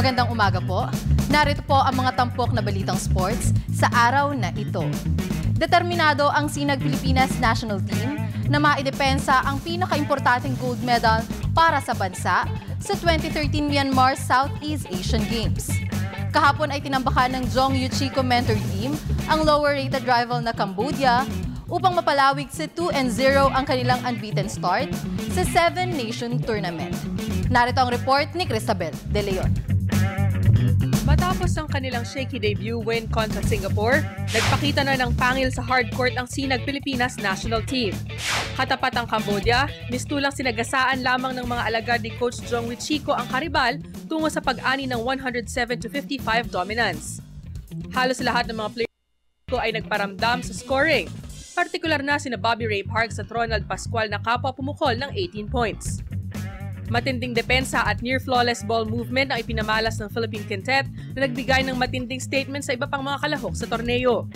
Magandang umaga po. Narito po ang mga tampok na balitang sports sa araw na ito. Determinado ang Sinag Pilipinas National Team na maidepensa ang pinakaimportanteng gold medal para sa bansa sa 2013 Myanmar Southeast Asian Games. Kahapon ay tinambakan ng Jong Yuchiko Mentor Team ang lower-rated rival na Cambodia upang mapalawig sa 2-0 ang kanilang unbeaten start sa 7-nation tournament. Narito ang report ni Cristabel De Leon. Matapos ang kanilang shaky debut win kontra Singapore, nagpakita na ng pangil sa hardcourt ang Sinag Pilipinas National Team. Katapat ang Cambodia, mistulang sinagasaan lamang ng mga alagad ni Coach Jong Yuchiko ang karibal tungo sa pag-ani ng 107-55 dominance. Halos lahat ng mga players ay nagparamdam sa scoring, partikular na sina Bobby Ray Parks at Ronald Pascual na kapwa pumukol ng 18 points. Matinding depensa at near-flawless ball movement ang ipinamalas ng Philippine Quintet na nagbigay ng matinding statement sa iba pang mga kalahok sa torneo.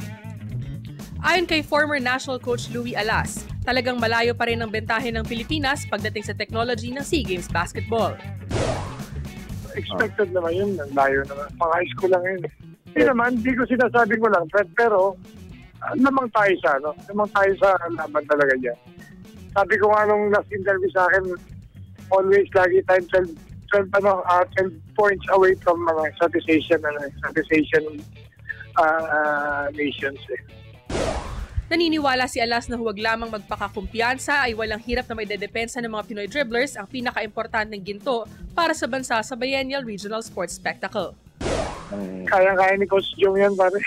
Ayon kay former national coach Louie Alas, talagang malayo pa rin ang bentahe ng Pilipinas pagdating sa technology ng SEA Games basketball. Expected naman yun, layo naman. Pang-high school lang yun. Hindi naman, hindi ko sinasabing ko lang, Fred, pero namang tayo sa, no? Namang tayo sa laban talaga dyan. Sabi ko nga nung last interview sa akin, always lagi time 12 points away from Southeast Asian nations. Naniniwala si Alas na huwag lamang magpakakumpiyansa ay walang hirap na may dedepensa ng mga Pinoy dribblers ang pinaka-importanteng ginto para sa bansa sa Biennial Regional Sports Spectacle. Kaya-kaya ni Coach Jong yan, pare.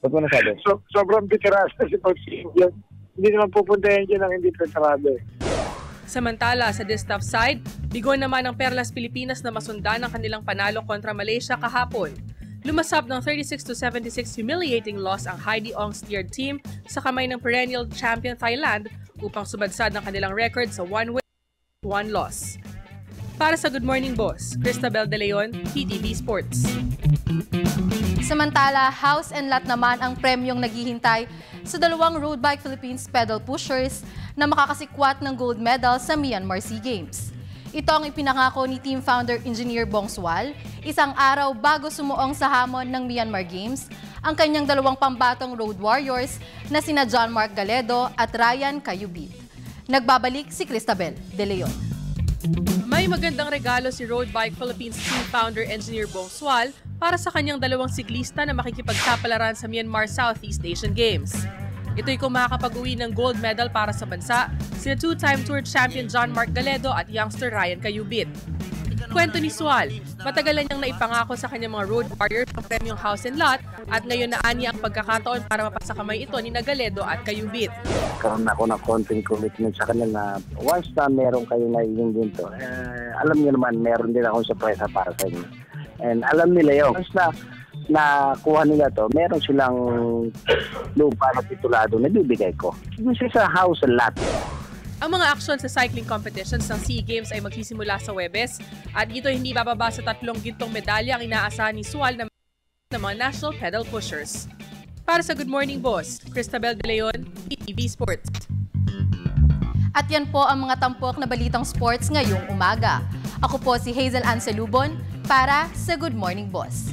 Ba't mo nasabi? Sobrang veterano si Coach Jong yan. Hindi naman pupuntahin dyan ang hindi veterano. Samantala, sa distaff side, bigo naman ang Perlas Pilipinas na masundan ang kanilang panalo kontra Malaysia kahapon. Lumasap ng 36-76 humiliating loss ang Heidi Ong-steered team sa kamay ng perennial champion Thailand upang subadsad ng kanilang record sa 1 win, 1 loss. Para sa Good Morning Boss, Cristabel De Leon, PTV Sports. Samantala, house and lot naman ang premyong naghihintay sa dalawang Road Bike Philippines pedal pushers na makakasikwat ng gold medal sa Myanmar SEA Games. Ito ang ipinangako ni team founder Engineer Bong Swal isang araw bago sumuong sa hamon ng Myanmar Games ang kanyang dalawang pambatong road warriors na sina John Mark Galedo at Ryan Cayubit. Nagbabalik si Cristabel De Leon. May magandang regalo si Road Bike Philippines team founder Engineer Bong Swal para sa kanyang dalawang siklista na makikipagsapalaran sa Myanmar Southeast Asian Games. Ito'y kung makakapag-uwi ng gold medal para sa bansa, sina two-time tour champion John Mark Galedo at youngster Ryan Cayubit. Kwento ni Swal, matagal na niyang naipangako sa kanyang mga road warriors ang premyong house and lot at ngayon naani ang pagkakataon para mapasa kamay ito ni Galedo at Cayubit. Karoon ako ng konting commitment sa kanila na once na meron kayo na yung ginto, alam niyo naman meron din akong surpresa para sa inyo. And alam nila yun. Once na nakuha nila to, meron silang lupa na titulado na bibigay ko. This is a house and lot. Ang mga aksyon sa cycling competitions ng SEA Games ay magsisimula sa Huwebes at dito hindi bababa sa 3 gintong medalya ang inaasahan ni Swal ng mga national pedal pushers. Para sa Good Morning Boss, Cristabel De Leon, PTV Sports. At yan po ang mga tampok na balitang sports ngayong umaga. Ako po si Hazel Anselubon para sa Good Morning Boss.